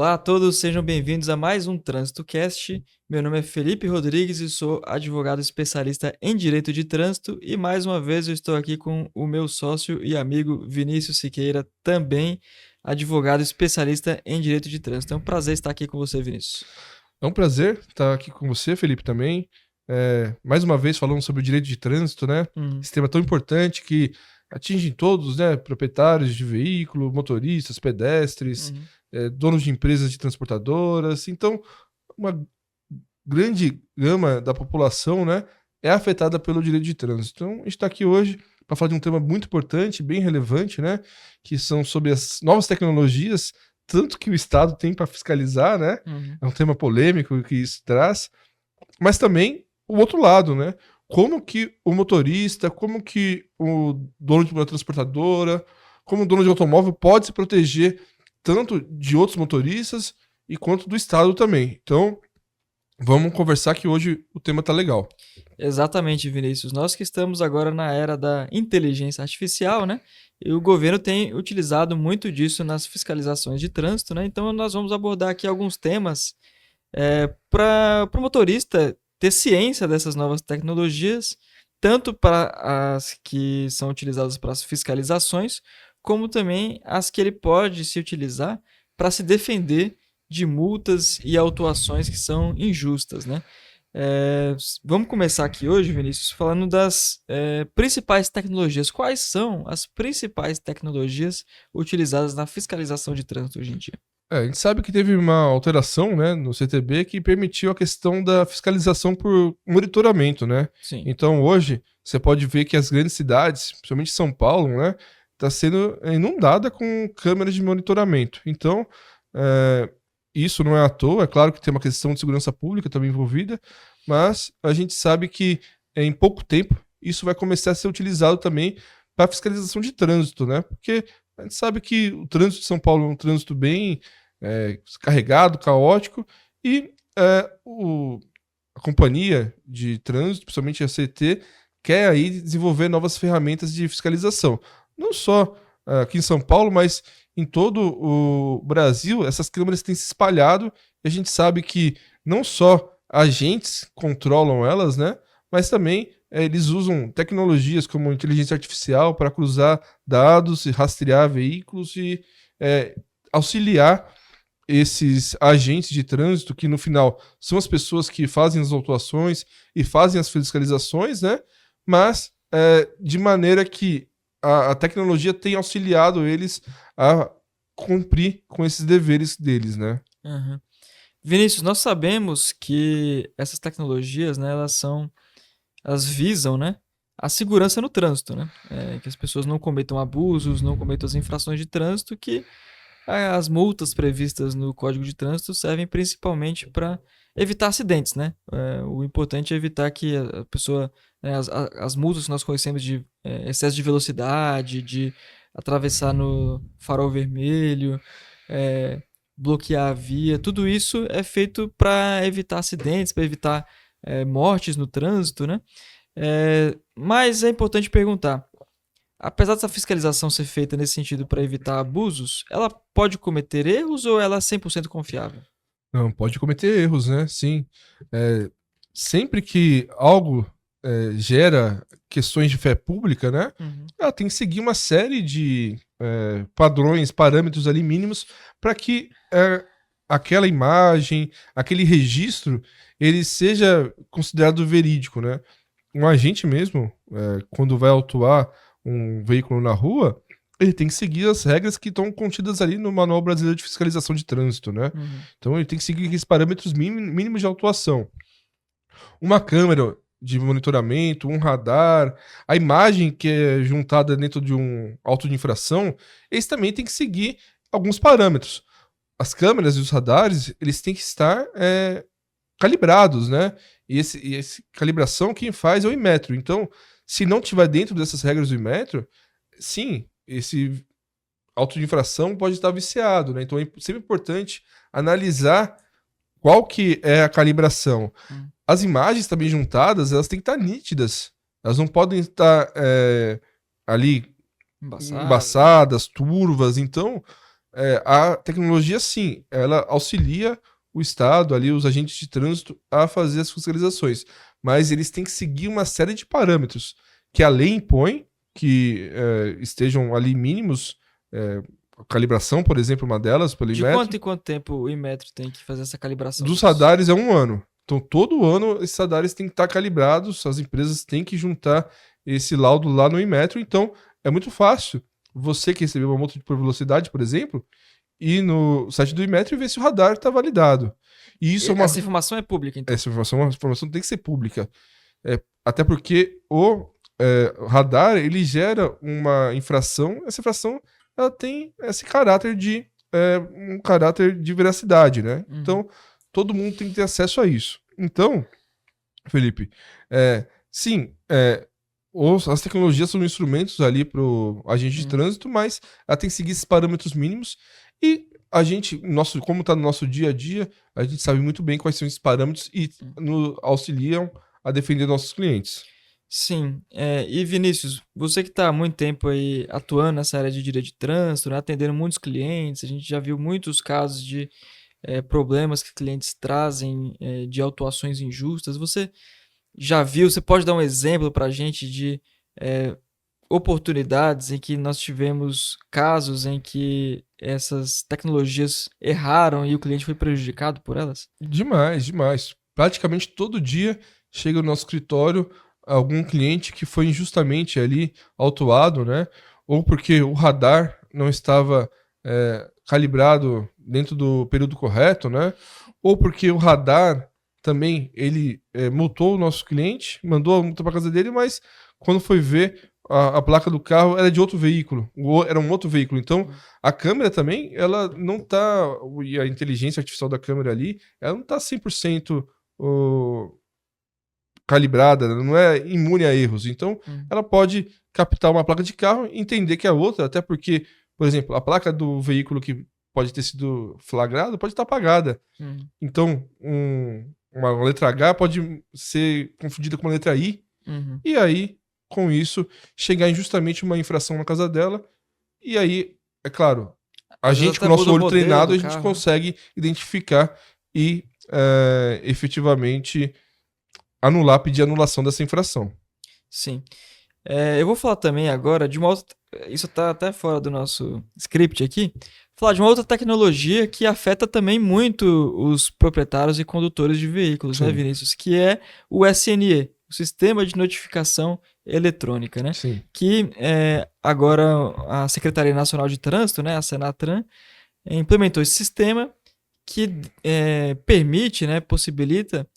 Olá a todos, sejam bem-vindos a mais um Trânsito Cast. Meu nome é Felipe Rodrigues e sou advogado especialista em Direito de Trânsito e mais uma vez eu estou aqui com o meu sócio e amigo Vinícius Siqueira, também advogado especialista em Direito de Trânsito. É um prazer estar aqui com você, Vinícius. É um prazer estar aqui com você, Felipe, também. Mais uma vez falando sobre o direito de trânsito, né? Esse tema tão importante que atinge todos, né? Proprietários de veículo, motoristas, pedestres, donos de empresas de transportadoras. Então, uma grande gama da população, né? É afetada pelo direito de trânsito. Então, a gente está aqui hoje para falar de um tema muito importante, bem relevante, né? Que são sobre as novas tecnologias, tanto que o Estado tem para fiscalizar, né? É um tema polêmico que isso traz, mas também o outro lado, né? Como que o motorista, como que o dono de uma transportadora, como o dono de automóvel pode se proteger tanto de outros motoristas e quanto do Estado também. Então, vamos conversar que hoje o tema tá legal. Exatamente, Vinícius. Nós que estamos agora na era da inteligência artificial, né? E o governo tem utilizado muito disso nas fiscalizações de trânsito, né? Então nós vamos abordar aqui alguns temas para o motorista ter ciência dessas novas tecnologias, tanto para as que são utilizadas para as fiscalizações, como também as que ele pode se utilizar para se defender de multas e autuações que são injustas, né? Vamos começar aqui hoje, Vinícius, falando das principais tecnologias. Quais são as principais tecnologias utilizadas na fiscalização de trânsito hoje em dia? A gente sabe que teve uma alteração, né, no CTB que permitiu a questão da fiscalização por monitoramento, né? Sim. Então hoje você pode ver que as grandes cidades, principalmente São Paulo, né, está sendo inundada com câmeras de monitoramento. Então isso não é à toa, é claro que tem uma questão de segurança pública também envolvida, mas a gente sabe que em pouco tempo isso vai começar a ser utilizado também para fiscalização de trânsito, né? Porque a gente sabe que o trânsito de São Paulo é um trânsito bem carregado, caótico, e a companhia de trânsito, principalmente a CT, quer aí desenvolver novas ferramentas de fiscalização. Não só aqui em São Paulo, mas em todo o Brasil, essas câmeras têm se espalhado, e a gente sabe que não só agentes controlam elas, né? Mas também eles usam tecnologias como inteligência artificial para cruzar dados e rastrear veículos e auxiliar esses agentes de trânsito, que no final são as pessoas que fazem as autuações e fazem as fiscalizações, né? Mas de maneira que a tecnologia tem auxiliado eles a cumprir com esses deveres deles, né? Uhum. Vinícius, nós sabemos que essas tecnologias, né, elas visam, né, a segurança no trânsito, né? Que as pessoas não cometam abusos, não cometam as infrações de trânsito, que as multas previstas no Código de Trânsito servem principalmente para evitar acidentes, né? O importante é evitar que a pessoa, né, as multas que nós conhecemos de excesso de velocidade, de atravessar no farol vermelho, bloquear a via, tudo isso é feito para evitar acidentes, para evitar mortes no trânsito, né? Mas é importante perguntar, apesar dessa fiscalização ser feita nesse sentido para evitar abusos, ela pode cometer erros ou ela é 100% confiável? Não, pode cometer erros, né? Sim. Sempre que algo gera questões de fé pública, né? Ela tem que seguir uma série de padrões, parâmetros ali mínimos para que aquela imagem, aquele registro, ele seja considerado verídico, né? Um agente mesmo, quando vai autuar um veículo na rua, ele tem que seguir as regras que estão contidas ali no Manual Brasileiro de Fiscalização de Trânsito, né? Então ele tem que seguir aqueles parâmetros mínimos de autuação. Uma câmera de monitoramento, um radar, a imagem que é juntada dentro de um auto de infração, eles também têm que seguir alguns parâmetros. As câmeras e os radares, eles têm que estar calibrados, né? E essa calibração quem faz é o Inmetro. Então, se não estiver dentro dessas regras do Inmetro, sim, esse auto de infração pode estar viciado, né? Então é sempre importante analisar qual que é a calibração. As imagens também juntadas, elas têm que estar nítidas. Elas não podem estar ali embaçadas, turvas. Então, a tecnologia, sim, ela auxilia o Estado, ali, os agentes de trânsito, a fazer as fiscalizações. Mas eles têm que seguir uma série de parâmetros que a lei impõe, que estejam ali mínimos. A calibração, por exemplo, uma delas, pelo De Inmetro. quanto em quanto tempo o Inmetro tem que fazer essa calibração? Dos radares é 1 ano. Então, todo ano, esses radares têm que estar calibrados, as empresas têm que juntar esse laudo lá no Inmetro. Então, é muito fácil você que recebeu uma multa por velocidade, por exemplo, ir no site do Inmetro e ver se o radar está validado. E isso Essa informação é pública, então? Essa informação tem que ser pública. Até porque o radar, ele gera uma infração. Essa infração, ela tem esse caráter de um caráter de veracidade, né? Uhum. Então, todo mundo tem que ter acesso a isso. Então, Felipe, sim, as tecnologias são instrumentos ali para o agente de trânsito, mas ela tem que seguir esses parâmetros mínimos e a gente, como está no nosso dia a dia, a gente sabe muito bem quais são esses parâmetros e nos auxiliam a defender nossos clientes. Sim, e Vinícius, você que está há muito tempo aí atuando nessa área de direito de trânsito, né, atendendo muitos clientes, a gente já viu muitos casos de problemas que clientes trazem de autuações injustas. Você já viu, você pode dar um exemplo para a gente de oportunidades em que nós tivemos casos em que essas tecnologias erraram e o cliente foi prejudicado por elas? Demais, demais. Praticamente todo dia chega no nosso escritório algum cliente que foi injustamente ali autuado, né? Ou porque o radar não estava calibrado dentro do período correto, né? Ou porque o radar também, ele multou o nosso cliente, mandou a multa para casa dele, mas quando foi ver, a placa do carro era de outro veículo, era um outro veículo. Então, a câmera também, ela não tá, e a inteligência artificial da câmera ali, ela não tá 100% calibrada, não é imune a erros. Então, ela pode captar uma placa de carro, entender que é outra, até porque, por exemplo, a placa do veículo que pode ter sido flagrado pode estar apagada. Então, uma letra H pode ser confundida com uma letra I, e aí, com isso, chegar injustamente uma infração na casa dela, e aí, é claro, a gente, com o nosso olho treinado, a gente consegue identificar e efetivamente pedir anulação dessa infração. Sim. Eu vou falar também agora de uma outra. Isso tá até fora do nosso script aqui. Falar de uma outra tecnologia que afeta também muito os proprietários e condutores de veículos, né, Vinícius? Que é o SNE, o Sistema de Notificação Eletrônica, né? Sim. Que agora a Secretaria Nacional de Trânsito, né, a Senatran, implementou esse sistema que permite, né, possibilita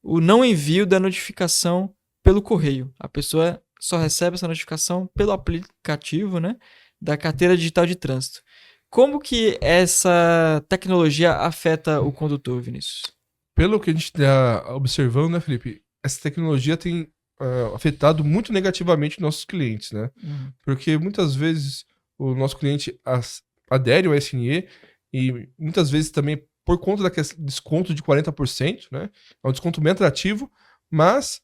o não envio da notificação pelo correio. A pessoa só recebe essa notificação pelo aplicativo, né, da carteira digital de trânsito. Como que essa tecnologia afeta o condutor, Vinícius? Pelo que a gente está observando, né, Felipe, essa tecnologia tem afetado muito negativamente nossos clientes, né? Porque muitas vezes o nosso cliente adere ao SNE e muitas vezes também por conta daquele desconto de 40%, né? É um desconto bem atrativo, mas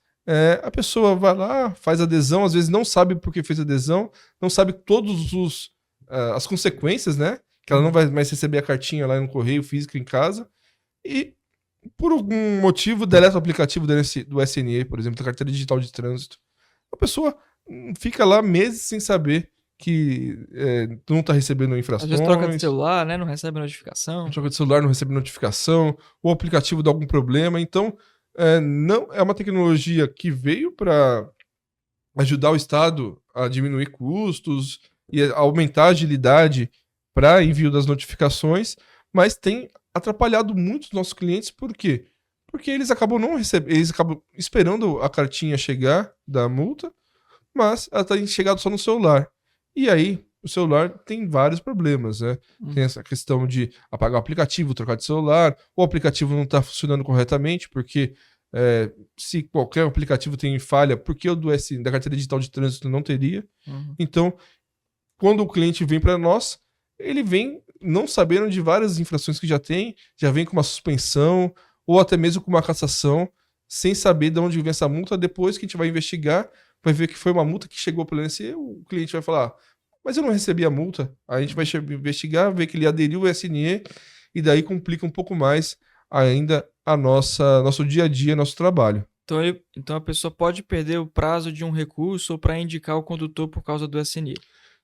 a pessoa vai lá, faz adesão, às vezes não sabe por que fez adesão, não sabe todos as consequências, né? Que ela não vai mais receber a cartinha lá no correio físico em casa. E, por algum motivo, deleta o aplicativo do SNE, por exemplo, da carteira digital de trânsito. A pessoa fica lá meses sem saber que não está recebendo infrações. Às vezes troca de celular, né? Não recebe notificação. Troca de celular, não recebe notificação. O aplicativo dá algum problema. Então, não é uma tecnologia que veio para ajudar o Estado a diminuir custos e aumentar a agilidade para envio das notificações, mas tem atrapalhado muito os nossos clientes. Por quê? Porque eles acabam não recebendo, eles acabam esperando a cartinha chegar da multa, mas ela está chegando só no celular. E aí, o celular tem vários problemas, né? Tem essa questão de apagar o aplicativo, trocar de celular, o aplicativo não está funcionando corretamente, porque se qualquer aplicativo tem falha, por que o da carteira digital de trânsito não teria? Então, quando o cliente vem para nós, ele vem não sabendo de várias infrações que já vem com uma suspensão, ou até mesmo com uma cassação, sem saber de onde vem essa multa. Depois que a gente vai investigar, vai ver que foi uma multa que chegou pelo INSS, o cliente vai falar, mas eu não recebi a multa. Aí a gente vai investigar, ver que ele aderiu ao SNE e daí complica um pouco mais ainda nosso dia a dia, nosso trabalho. Então a pessoa pode perder o prazo de um recurso para indicar o condutor por causa do SNI.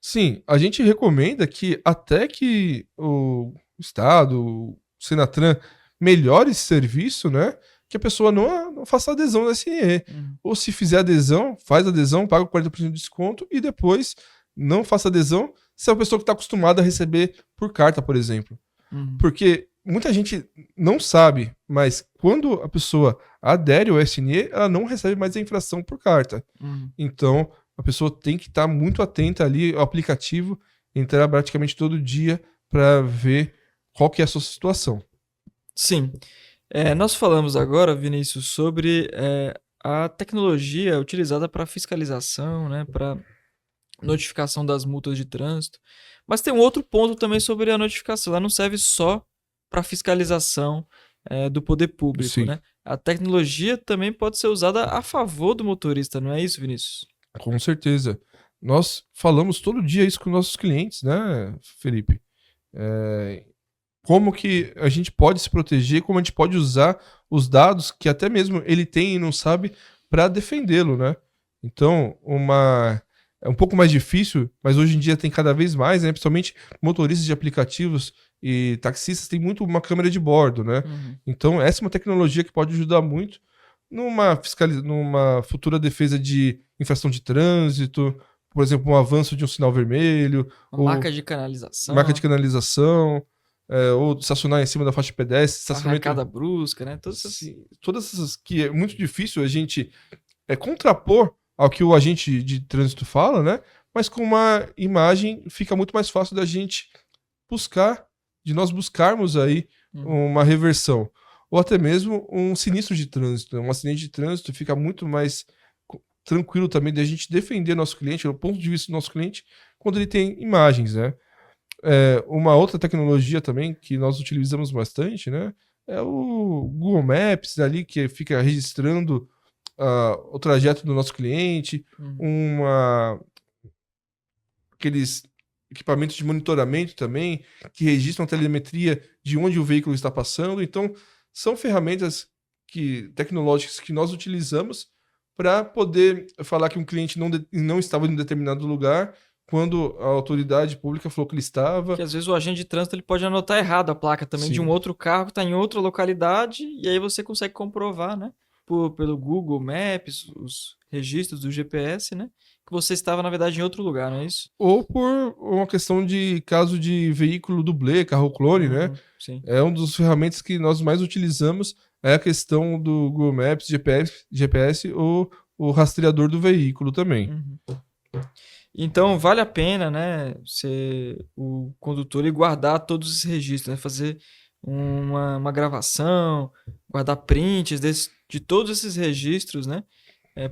Sim, a gente recomenda que até que o Estado, o Senatran, melhore esse serviço, né? Que a pessoa não faça adesão ao SNE. Ou se fizer adesão, faz adesão, paga 40% de desconto e depois não faça adesão se é uma pessoa que está acostumada a receber por carta, por exemplo. Porque muita gente não sabe, mas quando a pessoa adere ao SNE, ela não recebe mais a infração por carta. Então, a pessoa tem que estar muito atenta ali ao aplicativo, entrar praticamente todo dia para ver qual que é a sua situação. Sim. Nós falamos agora, Vinícius, sobre a tecnologia utilizada para fiscalização, né, para notificação das multas de trânsito. Mas tem um outro ponto também sobre a notificação. Ela não serve só para fiscalização do poder público, Sim. né? A tecnologia também pode ser usada a favor do motorista, não é isso, Vinícius? Com certeza. Nós falamos todo dia isso com nossos clientes, né, Felipe? Como que a gente pode se proteger, como a gente pode usar os dados que até mesmo ele tem e não sabe para defendê-lo, né? Então, é um pouco mais difícil, mas hoje em dia tem cada vez mais, né? Principalmente motoristas de aplicativos e taxistas têm muito uma câmera de bordo, né? Então, essa é uma tecnologia que pode ajudar muito numa futura defesa de infração de trânsito, por exemplo, um avanço de um sinal vermelho, Marca de canalização. Marca de canalização, ou estacionar em cima da faixa de pedestre, arrancada brusca, né? Todas essas que é muito difícil a gente contrapor ao que o agente de trânsito fala, né? Mas com uma imagem fica muito mais fácil da gente nós buscarmos aí uma reversão. Ou até mesmo um sinistro de trânsito, um acidente de trânsito fica muito mais tranquilo também de a gente defender nosso cliente, o ponto de vista do nosso cliente, quando ele tem imagens, né? Uma outra tecnologia também que nós utilizamos bastante, né? É o Google Maps ali, que fica registrando o trajeto do nosso cliente, aqueles equipamentos de monitoramento também, que registram a telemetria de onde o veículo está passando. Então, são ferramentas tecnológicas que nós utilizamos para poder falar que um cliente não estava em um determinado lugar quando a autoridade pública falou que ele estava. Que às vezes o agente de trânsito ele pode anotar errado a placa também. Sim. De um outro carro que está em outra localidade, e aí você consegue comprovar, né? Pelo Google Maps, os registros do GPS, né? Que você estava, na verdade, em outro lugar, não é isso? Ou por uma questão de caso de veículo dublê, carro clone, né? Sim. É uma das ferramentas que nós mais utilizamos, é a questão do Google Maps, GPS ou o rastreador do veículo também. Então, vale a pena, né, o condutor ele guardar todos esses registros, né, fazer uma gravação, guardar prints de todos esses registros, né?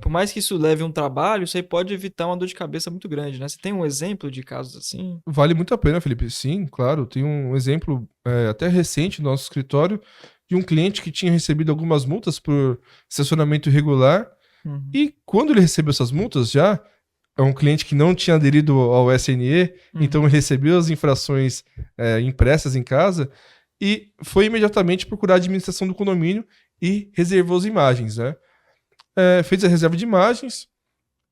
Por mais que isso leve um trabalho, isso aí pode evitar uma dor de cabeça muito grande, né? Você tem um exemplo de casos assim? Vale muito a pena, Felipe. Sim, claro. Tem um exemplo até recente no nosso escritório de um cliente que tinha recebido algumas multas por estacionamento irregular. E quando ele recebeu essas multas, já é um cliente que não tinha aderido ao SNE, então ele recebeu as infrações impressas em casa e foi imediatamente procurar a administração do condomínio e reservou as imagens, né? Fez a reserva de imagens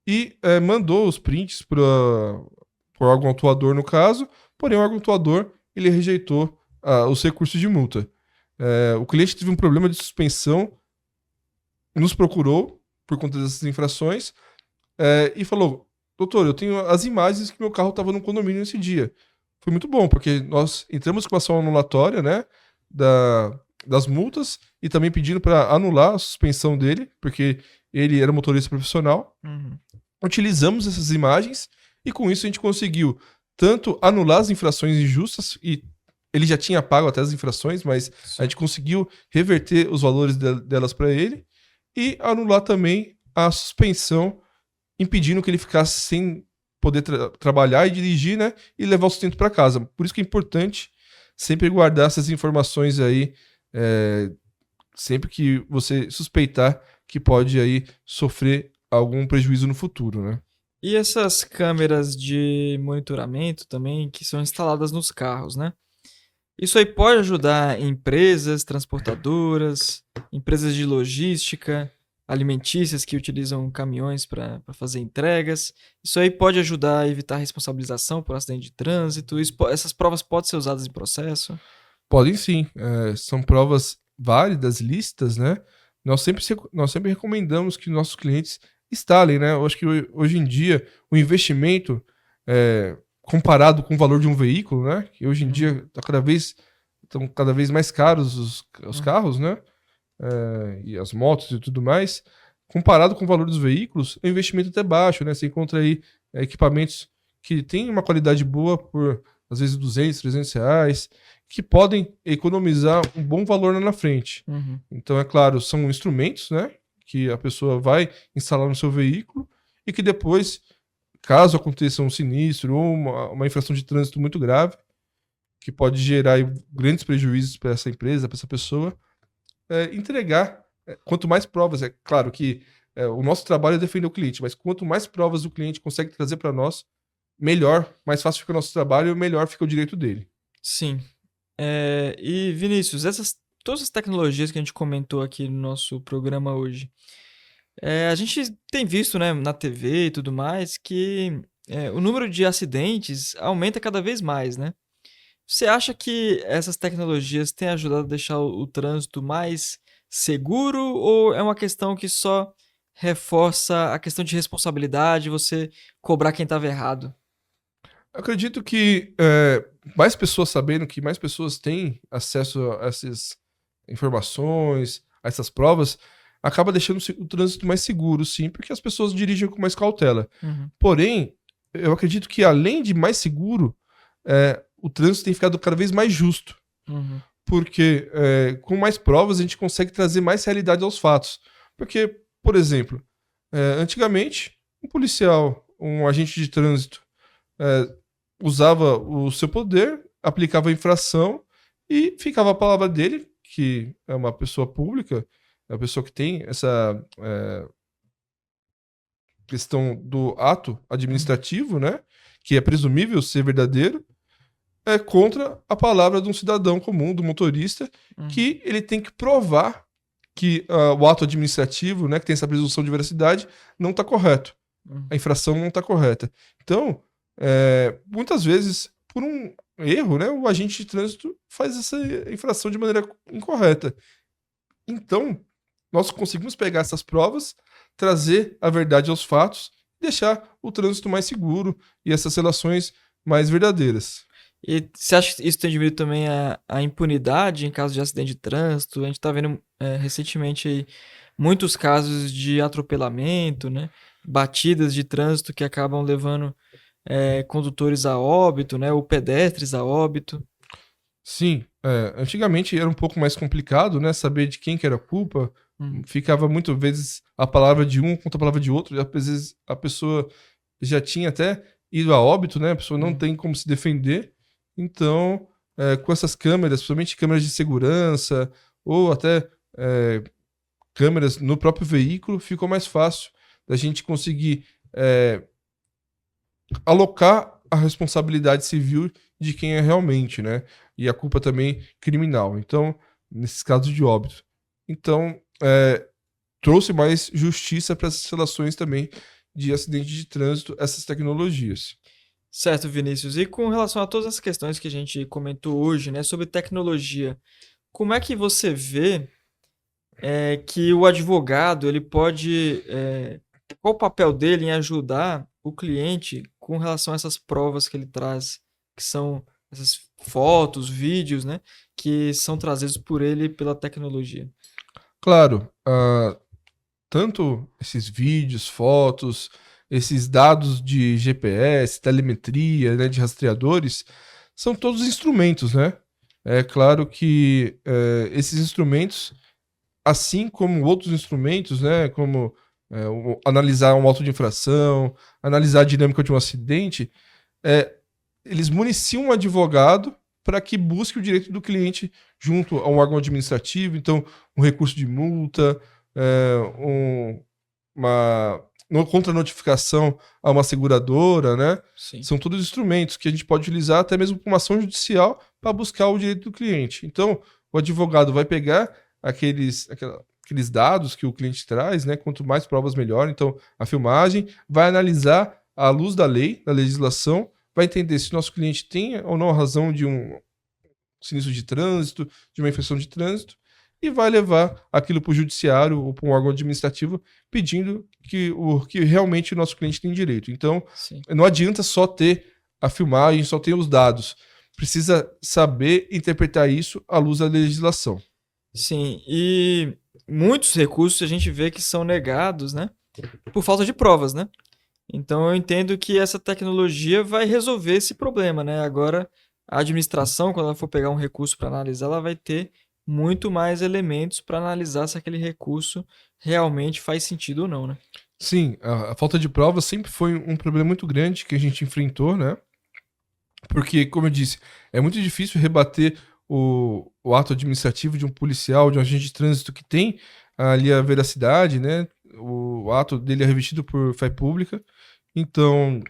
e mandou os prints para o órgão autuador no caso, porém o órgão autuador ele rejeitou os recursos de multa. O cliente teve um problema de suspensão, nos procurou por conta dessas infrações e falou: doutor, eu tenho as imagens que meu carro estava no condomínio nesse dia. Foi muito bom, porque nós entramos com a ação anulatória, né, das multas e também pedindo para anular a suspensão dele, porque ele era motorista profissional. Utilizamos essas imagens e com isso a gente conseguiu tanto anular as infrações injustas, e ele já tinha pago até as infrações, mas a gente conseguiu reverter os valores delas para ele e anular também a suspensão, impedindo que ele ficasse sem poder trabalhar e dirigir, né, e levar o sustento para casa. Por isso que é importante sempre guardar essas informações aí, sempre que você suspeitar que pode aí sofrer algum prejuízo no futuro, né? E essas câmeras de monitoramento também que são instaladas nos carros, né? Isso aí pode ajudar empresas transportadoras, empresas de logística, alimentícias que utilizam caminhões para fazer entregas. Isso aí pode ajudar a evitar responsabilização por acidente de trânsito. Essas provas podem ser usadas em processo. Podem sim, são provas válidas, lícitas, né? Nós sempre recomendamos que nossos clientes instalem, né? Eu acho que hoje em dia o investimento, comparado com o valor de um veículo, né? Que hoje em dia estão cada vez mais caros os Uhum. carros, né? E as motos e tudo mais. Comparado com o valor dos veículos, o investimento é até baixo, né? Você encontra aí equipamentos que têm uma qualidade boa por, às vezes, R$ 200, R$ 300, que podem economizar um bom valor lá na frente. Uhum. Então, é claro, são instrumentos, né, que a pessoa vai instalar no seu veículo e que depois, caso aconteça um sinistro ou uma infração de trânsito muito grave, que pode gerar aí grandes prejuízos para essa empresa, para essa pessoa, entregar. Quanto mais provas, é claro que o nosso trabalho é defender o cliente, mas quanto mais provas o cliente consegue trazer para nós, melhor, mais fácil fica o nosso trabalho e melhor fica o direito dele. Sim. E Vinícius, todas as tecnologias que a gente comentou aqui no nosso programa hoje, a gente tem visto, né, na TV e tudo mais, que o número de acidentes aumenta cada vez mais, né? Você acha que essas tecnologias têm ajudado a deixar o trânsito mais seguro ou é uma questão que só reforça a questão de responsabilidade, você cobrar quem estava errado? Acredito que mais pessoas sabendo, que mais pessoas têm acesso a essas informações, a essas provas, acaba deixando o trânsito mais seguro, sim, porque as pessoas dirigem com mais cautela. Uhum, Porém, eu acredito que além de mais seguro, o trânsito tem ficado cada vez mais justo, uhum, porque com mais provas a gente consegue trazer mais realidade aos fatos. Porque, por exemplo, antigamente, um policial, um agente de trânsito, é, usava o seu poder, aplicava a infração e ficava a palavra dele, que é uma pessoa pública, é uma pessoa que tem essa questão do ato uhum, administrativo, né? Que é presumível ser verdadeiro, contra a palavra de um cidadão comum, do motorista, uhum, que ele tem que provar que o ato administrativo, né, que tem essa presunção de veracidade, não está correto. uhum. A infração não está correta. Então, muitas vezes, por um erro, né, o agente de trânsito faz essa infração de maneira incorreta. Então, nós conseguimos pegar essas provas, trazer a verdade aos fatos, deixar o trânsito mais seguro e essas relações mais verdadeiras. E você acha que isso tem diminuído também a impunidade em caso de acidente de trânsito? A gente está vendo recentemente aí muitos casos de atropelamento, né? Batidas de trânsito que acabam levando condutores a óbito, né? Ou pedestres a óbito. Sim, antigamente era um pouco mais complicado, né, saber de quem que era a culpa. Uhum, Ficava muitas vezes a palavra de um contra a palavra de outro, e às vezes a pessoa já tinha até ido a óbito, né, a pessoa não uhum, tem como se defender. Então, com essas câmeras, principalmente câmeras de segurança, ou até câmeras no próprio veículo, ficou mais fácil da gente conseguir alocar a responsabilidade civil de quem é realmente, né? E a culpa também criminal. Então, nesses casos de óbito. Então, trouxe mais justiça para essas relações também de acidente de trânsito, essas tecnologias. certo, Vinícius. E com relação a todas as questões que a gente comentou hoje, né, sobre tecnologia, como é que você vê que o advogado ele pode qual o papel dele em ajudar o cliente com relação a essas provas que ele traz, que são essas fotos, vídeos, né, que são trazidos por ele pela tecnologia? Claro, tanto esses vídeos, fotos, esses dados de GPS, telemetria, né, de rastreadores, são todos instrumentos, né? É claro que esses instrumentos, assim como outros instrumentos, né, como analisar um auto de infração, analisar a dinâmica de um acidente, é, eles municiam um advogado para que busque o direito do cliente junto a um órgão administrativo, então um recurso de multa, um contra-notificação a uma seguradora, né? Sim. São todos instrumentos que a gente pode utilizar até mesmo para uma ação judicial para buscar o direito do cliente. Então, o advogado vai pegar aqueles dados que o cliente traz, né? Quanto mais provas, melhor. Então, a filmagem vai analisar à luz da lei, da legislação, vai entender se o nosso cliente tem ou não a razão de um sinistro de trânsito, de uma infração de trânsito, e vai levar aquilo para o judiciário ou para um órgão administrativo pedindo que realmente o nosso cliente tem direito. Então, Sim. não adianta só ter a filmagem, só ter os dados. Precisa saber interpretar isso à luz da legislação. Sim, e muitos recursos a gente vê que são negados, né, por falta de provas, né? Então eu entendo que essa tecnologia vai resolver esse problema, né? Agora a administração, quando ela for pegar um recurso para analisar, ela vai ter muito mais elementos para analisar se aquele recurso realmente faz sentido ou não, né? Sim, a falta de provas sempre foi um problema muito grande que a gente enfrentou, né? Porque, como eu disse, é muito difícil rebater o ato administrativo de um policial, de um agente de trânsito que tem ali a veracidade, né? O ato dele é revestido por fé pública. Então,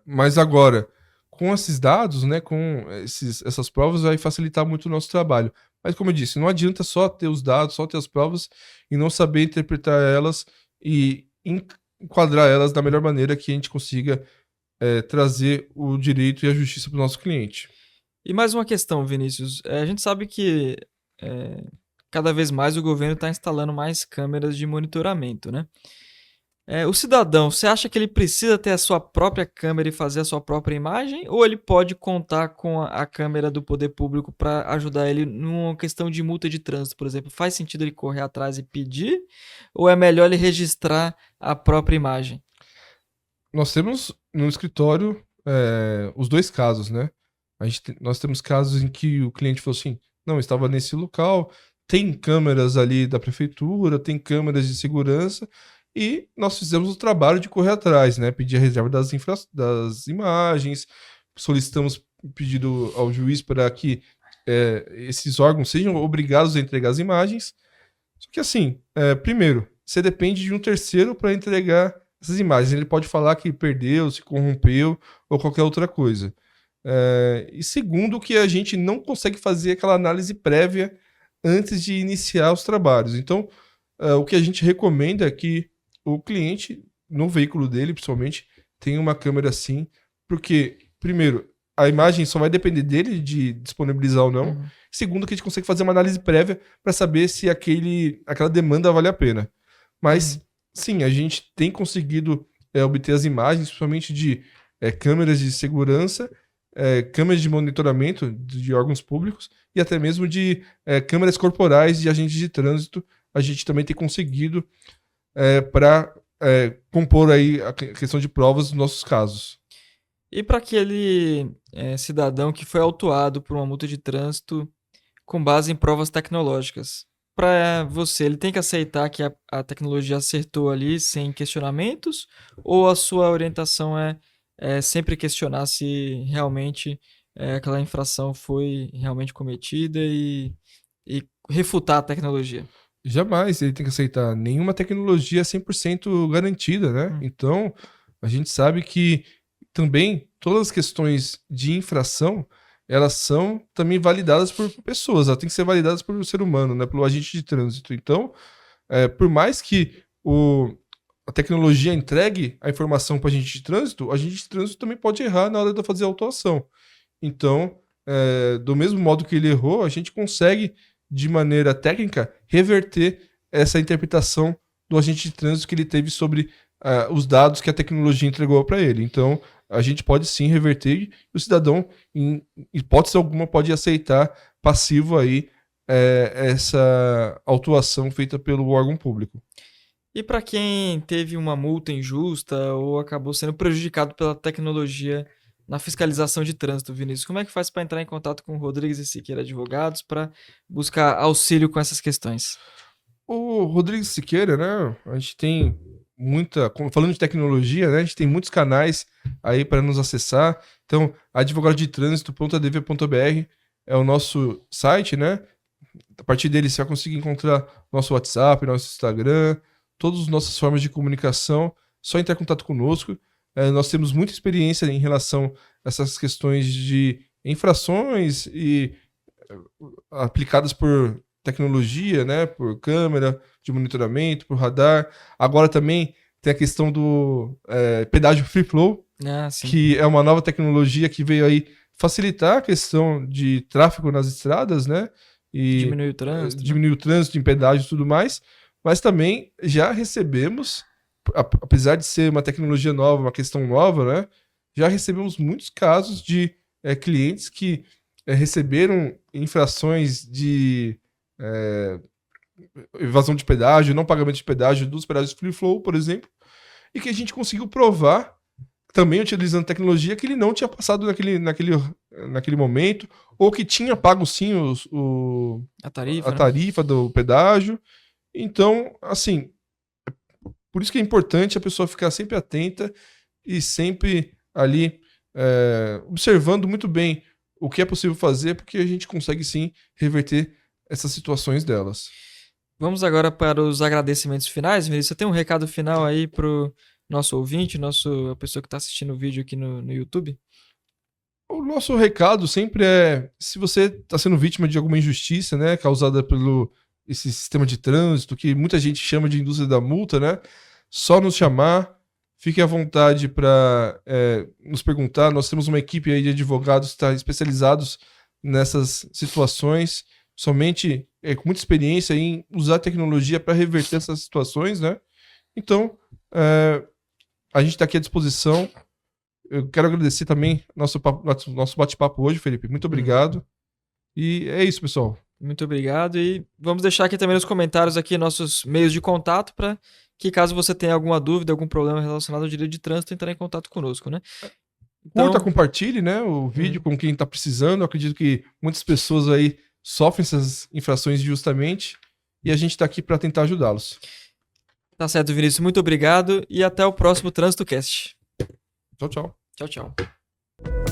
mas agora, com esses dados, né, com essas provas, vai facilitar muito o nosso trabalho. Mas, como eu disse, não adianta só ter os dados, só ter as provas e não saber interpretar elas e enquadrar elas da melhor maneira que a gente consiga trazer o direito e a justiça para o nosso cliente. E mais uma questão, Vinícius. A gente sabe que cada vez mais o governo está instalando mais câmeras de monitoramento, né? O cidadão, você acha que ele precisa ter a sua própria câmera e fazer a sua própria imagem? Ou ele pode contar com a câmera do poder público para ajudar ele numa questão de multa de trânsito, por exemplo? Faz sentido ele correr atrás e pedir? Ou é melhor ele registrar a própria imagem? Nós temos no escritório os dois casos, né? Nós temos casos em que o cliente falou assim: não, estava nesse local, tem câmeras ali da prefeitura, tem câmeras de segurança, e nós fizemos o trabalho de correr atrás, né? Pedir a reserva das imagens, solicitamos pedido ao juiz para que esses órgãos sejam obrigados a entregar as imagens. Só que assim, primeiro, você depende de um terceiro para entregar essas imagens. Ele pode falar que perdeu, se corrompeu ou qualquer outra coisa. E segundo, que a gente não consegue fazer aquela análise prévia antes de iniciar os trabalhos. Então, o que a gente recomenda é que o cliente, no veículo dele, principalmente, tenha uma câmera assim, porque, primeiro, a imagem só vai depender dele de disponibilizar ou não. Uhum. Segundo, que a gente consegue fazer uma análise prévia para saber se aquela demanda vale a pena. Mas, sim, a gente tem conseguido obter as imagens, principalmente de câmeras de segurança, câmeras de monitoramento de órgãos públicos e até mesmo de câmeras corporais de agentes de trânsito. A gente também tem conseguido para compor aí a questão de provas dos nossos casos. E para aquele cidadão que foi autuado por uma multa de trânsito com base em provas tecnológicas, para você, ele tem que aceitar que a tecnologia acertou ali sem questionamentos? Ou a sua orientação é sempre questionar se realmente aquela infração foi realmente cometida e refutar a tecnologia? Jamais ele tem que aceitar. Nenhuma tecnologia é 100% garantida, né? Então, a gente sabe que também todas as questões de infração, elas são também validadas por pessoas, elas têm que ser validadas por um ser humano, né? Pelo agente de trânsito. Então, por mais que a tecnologia entregue a informação para o agente de trânsito também pode errar na hora de fazer a autuação. Então, do mesmo modo que ele errou, a gente consegue, de maneira técnica, reverter essa interpretação do agente de trânsito que ele teve sobre os dados que a tecnologia entregou para ele. Então, a gente pode sim reverter e o cidadão, em hipótese alguma, pode aceitar passivo aí essa autuação feita pelo órgão público. E para quem teve uma multa injusta ou acabou sendo prejudicado pela tecnologia na fiscalização de trânsito, Vinícius, como é que faz para entrar em contato com o Rodrigues e Siqueira Advogados para buscar auxílio com essas questões? O Rodrigues Siqueira, né? A gente tem falando de tecnologia, né? A gente tem muitos canais aí para nos acessar. Então, advogadodetrânsito.adv.br é o nosso site, né? A partir dele você vai conseguir encontrar nosso WhatsApp, nosso Instagram, todas as nossas formas de comunicação, só entrar em contato conosco. Nós temos muita experiência em relação a essas questões de infrações e aplicadas por tecnologia, né, por câmera de monitoramento, por radar. Agora também tem a questão do pedágio free flow, que é uma nova tecnologia que veio aí facilitar a questão de tráfego nas estradas, né? E diminuir o trânsito em pedágio e tudo mais. Mas também já recebemos, apesar de ser uma tecnologia nova, uma questão nova, né? Já recebemos muitos casos de clientes que receberam infrações de evasão de pedágio, não pagamento de pedágio dos pedágios free flow, por exemplo, e que a gente conseguiu provar, também utilizando tecnologia, que ele não tinha passado naquele momento, ou que tinha pago sim a tarifa do pedágio. Então, assim, por isso que é importante a pessoa ficar sempre atenta e sempre ali observando muito bem o que é possível fazer, porque a gente consegue sim reverter essas situações delas. Vamos agora para os agradecimentos finais. Vinícius, você tem um recado final aí pro nosso ouvinte, a pessoa que está assistindo o vídeo aqui no YouTube? O nosso recado sempre é, se você está sendo vítima de alguma injustiça, né, causada pelo esse sistema de trânsito, que muita gente chama de indústria da multa, né, só nos chamar, fique à vontade para nos perguntar. Nós temos uma equipe aí de advogados que está especializados nessas situações, somente com muita experiência em usar tecnologia para reverter essas situações, né? Então, a gente está aqui à disposição. Eu quero agradecer também nosso bate-papo hoje, Felipe. Muito obrigado. E é isso, pessoal. Muito obrigado. E vamos deixar aqui também nos comentários aqui nossos meios de contato para que, caso você tenha alguma dúvida, algum problema relacionado ao direito de trânsito, entrar em contato conosco, né? Então, compartilhe, né, o vídeo com quem está precisando. Eu acredito que muitas pessoas aí sofrem essas infrações injustamente e a gente está aqui para tentar ajudá-los. Tá certo, Vinícius. Muito obrigado e até o próximo Trânsito Cast. Tchau, tchau. Tchau, tchau.